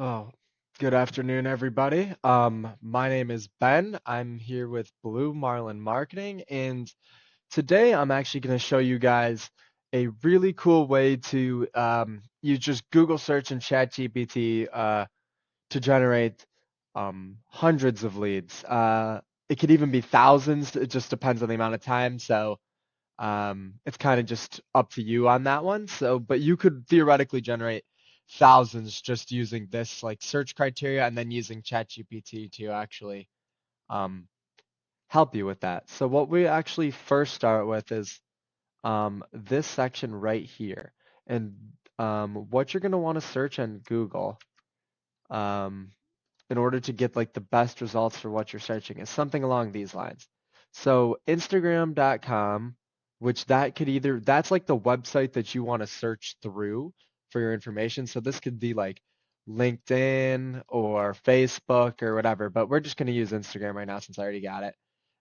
Oh, good afternoon, everybody. My name is Ben. I'm here with Blue Marlin Marketing, and today I'm actually going to show you guys a really cool way to use just Google search and ChatGPT to generate hundreds of leads. It could even be thousands. It just depends on the amount of time. So it's kind of just up to you on that one. So, but you could theoretically generate thousands just using this like search criteria and then using ChatGPT to actually um, help you with that. So what we actually first start with is this section right here. And what you're going to want to search on Google um, in order to get like the best results for what you're searching is something along these lines. So Instagram.com, which that could either, that's like the website that you want to search through for your information. So this could be like LinkedIn or Facebook or whatever, but we're just going to use Instagram right now since I already got it.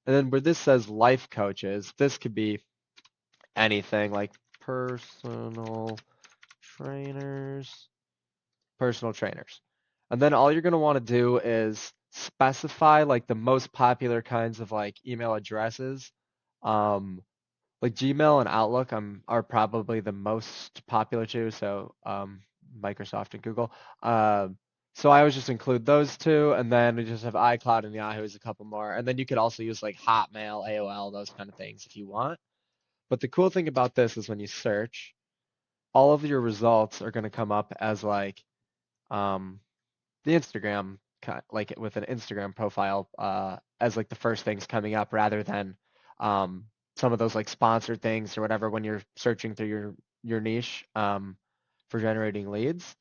And then where this says life coaches, this could be anything like personal trainers, personal trainers. And then all you're going to want to do is specify like the most popular kinds of like email addresses. Um, like Gmail and Outlook are probably the most popular too. So Microsoft and Google. So I always just include those two, and then we just have iCloud and Yahoo as a couple more. And then you could also use like Hotmail, AOL, those kind of things if you want. But the cool thing about this is when you search, all of your results are going to come up as like um, the Instagram like with an Instagram profile as like the first things coming up rather than um, some of those like sponsored things or whatever when you're searching through your niche for generating leads.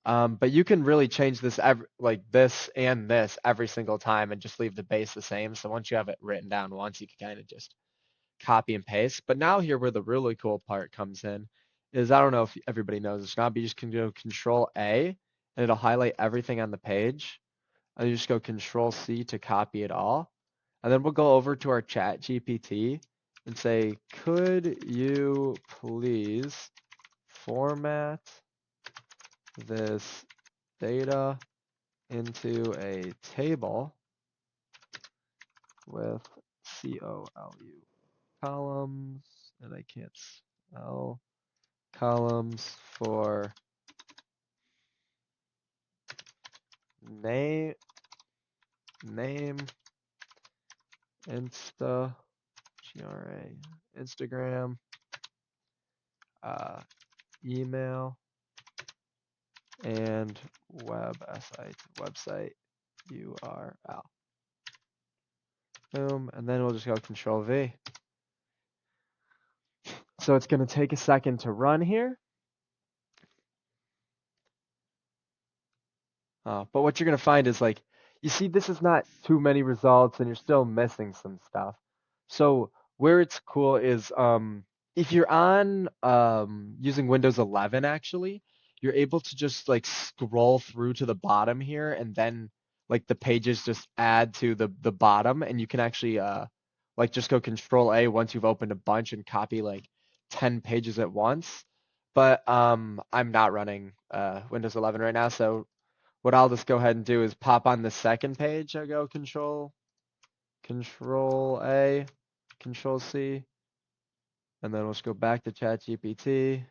But you can really change this like this and this every single time and just leave the base the same. So once you have it written down once, you can kind of just copy and paste. But now here where the really cool part comes in is I don't know if everybody knows this or not, but you just can do Control A and it'll highlight everything on the page. And you just go Control C to copy it all. And then we'll go over to our chat GPT and say, could you please format this data into a table with COLU columns, and I can't spell columns for name, name, Insta, Instagram, uh, email, and website URL. Boom, and then we'll just go Control V. So it's going to take a second to run here. But what you're going to find is like, you see, this is not too many results and you're still missing some stuff. So where it's cool is if you're on using Windows 11, actually, you're able to just like scroll through to the bottom here and then like the pages just add to the bottom and you can actually like just go Control A once you've opened a bunch and copy like 10 pages at once. But I'm not running Windows 11 right now, so what I'll just go ahead and do is pop on the second page. I go Control A, Control C, and then we'll just go back to ChatGPT.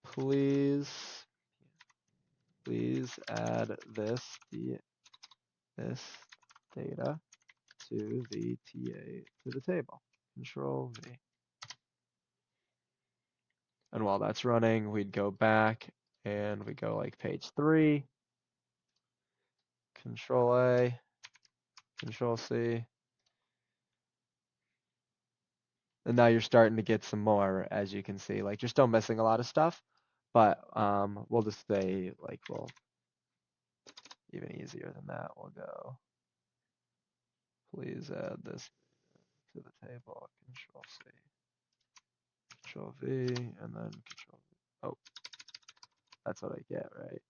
Please, please add this data to the table. Control V. And while that's running, we'd go back and we go like page 3, Control A, Control C, and now you're starting to get some more, as you can see. Like you're still missing a lot of stuff, but we'll just say like we'll even easier than that. We'll go, please add this to the table. Control C, Control V, and then Control V. Oh, that's what I get, right?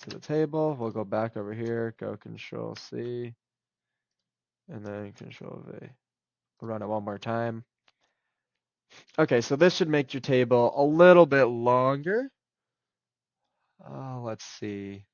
To the table. We'll go back over here, go Control C, and then Control V. We'll run it one more time. Okay, so this should make your table a little bit longer. Let's see.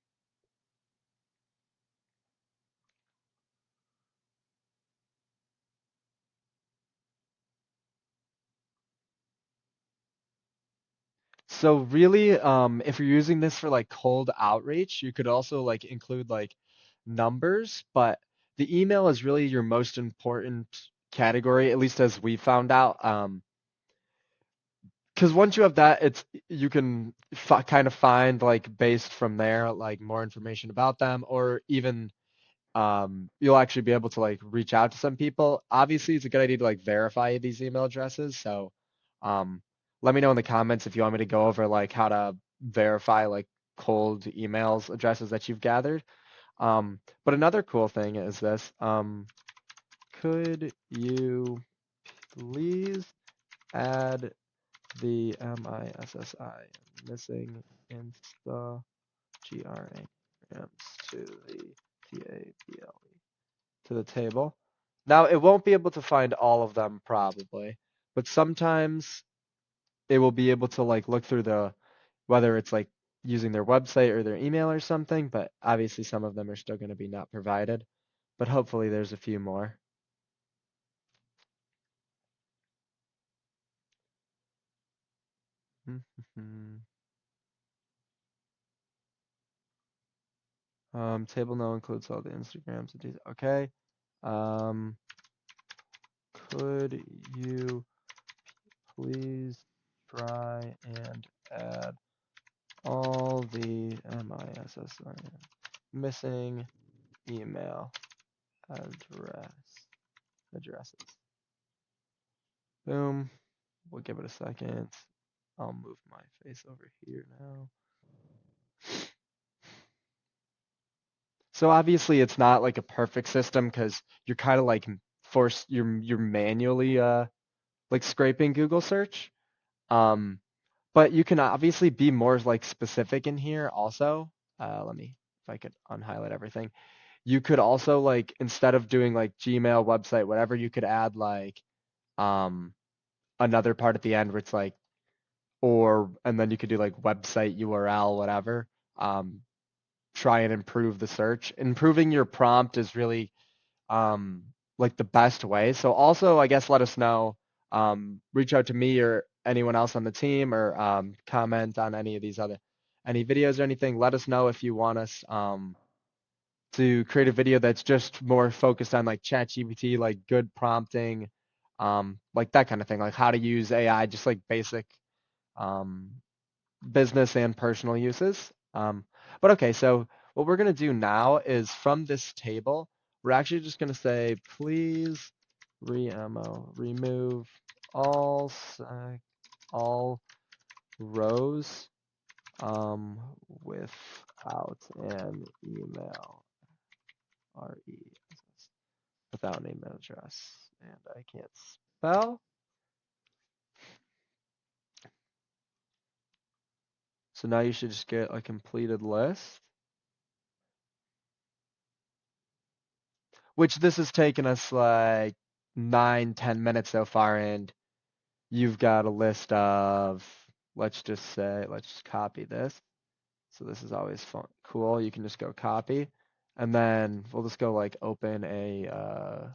So really, if you're using this for like cold outreach, you could also like include like numbers, but the email is really your most important category, at least as we found out. Because once you have that, it's you can kind of find like based from there like more information about them, or even you'll actually be able to like reach out to some people. Obviously, it's a good idea to like verify these email addresses. So, um, let me know in the comments if you want me to go over like how to verify like cold emails addresses that you've gathered. But another cool thing is this. Could you please add the missing Instagrams to the table to the table. Now, it won't be able to find all of them probably, but sometimes it will be able to like look through whether it's like using their website or their email or something, but obviously some of them are still going to be not provided, but hopefully there's a few more. Table no includes all the Instagrams. Okay. Um, could you please try and add all the missing email addresses. Boom. We'll give it a second. I'll move my face over here now. So obviously it's not like a perfect system because you're kind of like forced you're manually like scraping Google search. Um but you can obviously be more like specific in here also. Let me if I could unhighlight everything. You could also like instead of doing like Gmail, website, whatever, you could add like um another part at the end where it's like or and then you could do like website URL, whatever. Um, try and improve the search. Improving your prompt is really um like the best way. So also I guess let us know. Reach out to me or anyone else on the team or comment on any of these other any videos or anything. Let us know if you want us to create a video that's just more focused on like ChatGPT, like good prompting, like that kind of thing, like how to use AI, just like basic um, business and personal uses. But okay, so what we're gonna do now is from this table, we're actually just gonna say, please remove all all rows um, without an email re without an email address, and I can't spell. So now you should just get a completed list, which this has taken us like 9, 10 minutes so far, and you've got a list of, let's just copy this. So this is always fun, cool. You can just go copy, and then we'll just go like open a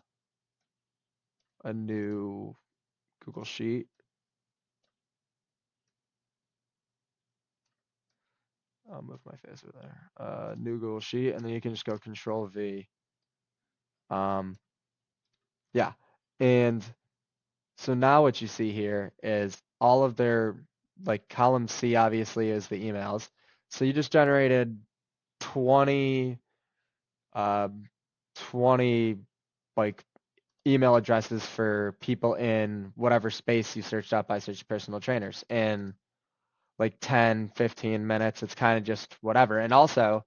new Google Sheet. I'll move my face over there. New Google Sheet, and then you can just go Control V. Um, yeah, and so now what you see here is all of their like column C obviously is the emails. So you just generated 20 um 20 like email addresses for people in whatever space you searched up by search personal trainers in like 10, 15 minutes. It's kind of just whatever. And also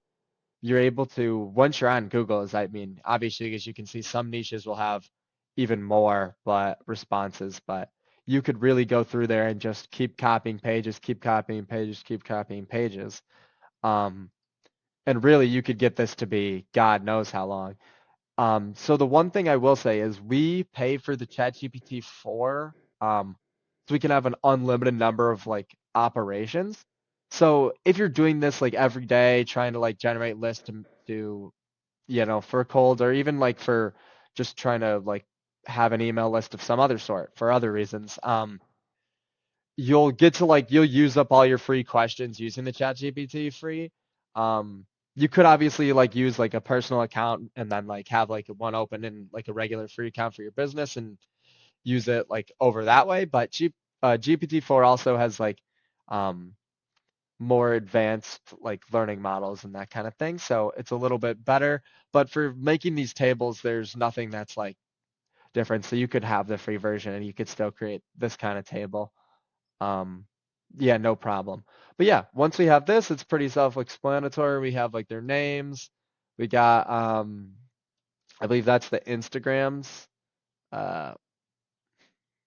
you're able to once you're on Google, as I mean, obviously, as you can see, some niches will have even more but responses, but you could really go through there and just keep copying pages, keep copying pages, keep copying pages. Um, and really, you could get this to be God knows how long. So the one thing I will say is we pay for the ChatGPT 4, so we can have an unlimited number of like operations. So if you're doing this like every day, trying to like generate lists to for cold or even like for just trying to like have an email list of some other sort for other reasons, you'll get to like you'll use up all your free questions using the ChatGPT free. You could obviously like use like a personal account and then like have like one open in like a regular free account for your business and use it like over that way. But GPT-4 also has like um, more advanced like learning models and that kind of thing. So it's a little bit better. But for making these tables, there's nothing that's like different. So you could have the free version and you could still create this kind of table. Um, yeah, no problem. But yeah, once we have this, it's pretty self-explanatory. We have like their names. We got I believe that's the Instagrams. Uh,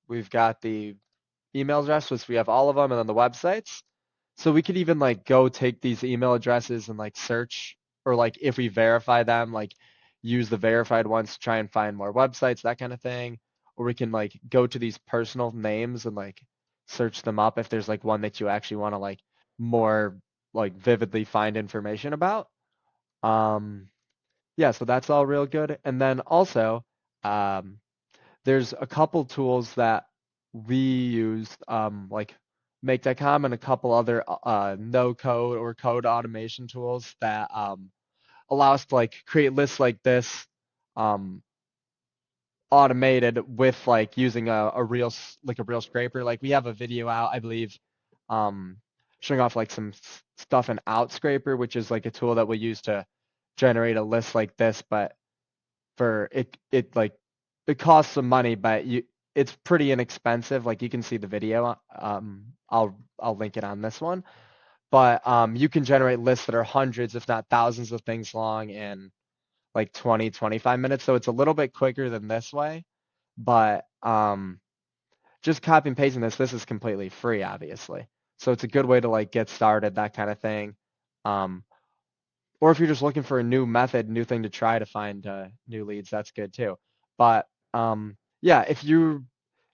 we've got the email address, which we have all of them, and then the websites. So we could even like go take these email addresses and like search, or like if we verify them, like use the verified ones to try and find more websites, that kind of thing. Or we can like go to these personal names and like search them up if there's like one that you actually want to like more like vividly find information about. Um, yeah, so that's all real good. And then also, um, there's a couple tools that we use, like Make.com and a couple other no code or code automation tools that allow us to like create lists like this um, automated with like using a real like a real scraper. Like we have a video out, I believe, um, showing off like some stuff in Outscraper, which is like a tool that we use to generate a list like this, but for it like it costs some money, but it's pretty inexpensive. Like you can see the video. I'll link it on this one. But you can generate lists that are hundreds, if not thousands of things long in like 20, 25 minutes. So it's a little bit quicker than this way. But just copy and pasting this is completely free, obviously. So it's a good way to like get started, that kind of thing. Um, or if you're just looking for a new method, new thing to try to find new leads, that's good too. But yeah, if you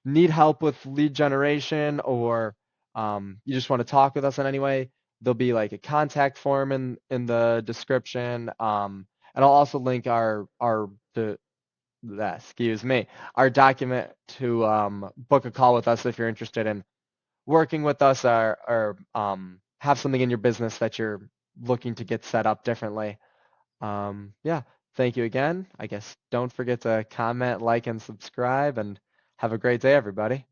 need help with lead generation or you just want to talk with us in any way, there'll be like a contact form in the description. And I'll also link our the excuse me, our document to book a call with us if you're interested in working with us or have something in your business that you're looking to get set up differently. Yeah, thank you again. I guess don't forget to comment, like, and subscribe, and have a great day, everybody.